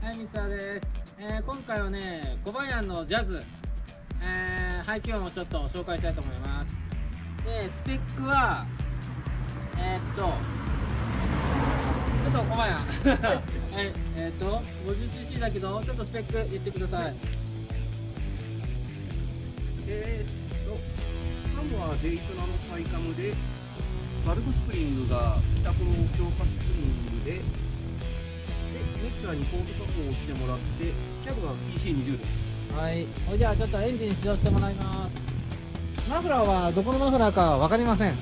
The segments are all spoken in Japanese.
はい、ミスターです。今回はね、コバヤンのジャズ、排気音をちょっと紹介したいと思います。で、スペックは、ちょっとコバヤン、はい、50cc だけど、ちょっとスペック言ってください。ハムはデイトナのタイカムで、バルブスプリングが北コロ強化スプリングで、ミスターにコート加工をしてもらって、キャブが PC20 です。はい、じゃあちょっとエンジン始動してもらいます。マフラーはどこのマフラーか分かりません。そ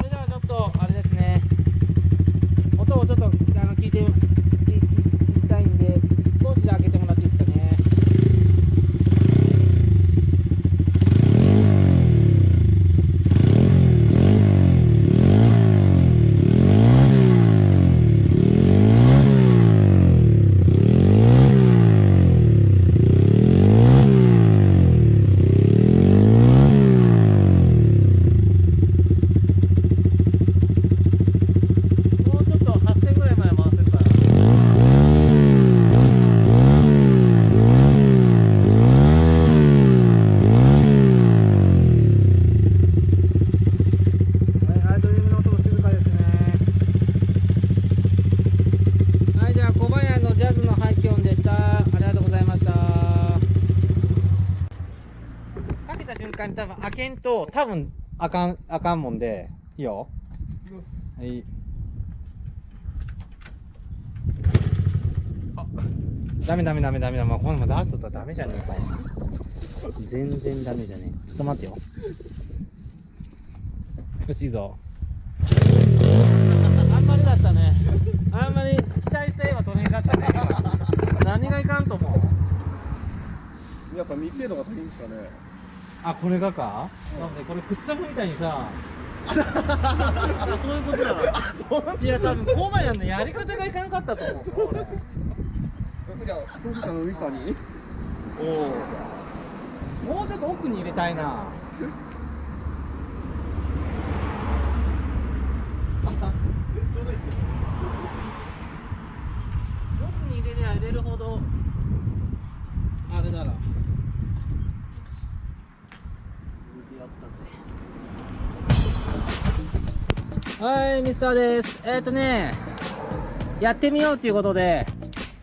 れではちょっとあれですね、音をちょっと聞きたいんで、少し開けてもらっていいですかね。多分開けんと多分あかんもんでいいよ。はい。ダメ、まあ、このまま出しとったらダメじゃねえか。全然ダメじゃねえ。ちょっと待ってよ。よし、いいぞ。あんまりだったね。あんまり期待した絵は取れんかったね。何がいかんと思やっぱ密閉度が足りんですかね。あ、これがか、なんでこれ靴下みたいにさそういうことだろ。いや、多分コバヤンのやり方がいかなかったと思う。じゃあ当事者のウィサにもうちょっと奥に入れたいな。ちょうどいいですよ。奥に入れりゃ入れるほどあれだろ。はい、ミスターです。やってみようということで、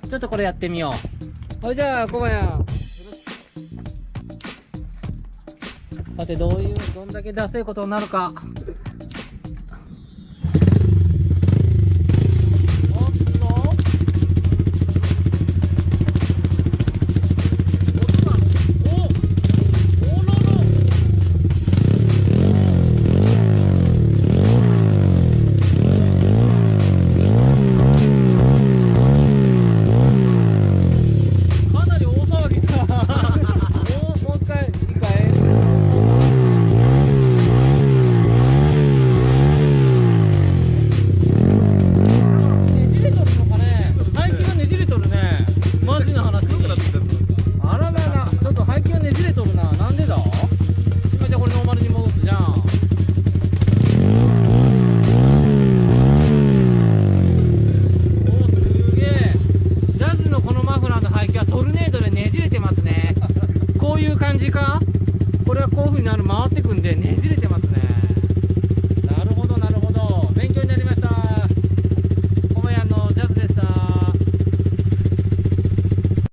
ちょっとこれやってみよう。はい、じゃあ、コバヤン。さて、どんだけダセいことになるか。こういう感じか。これはこういう風に回ってくんでね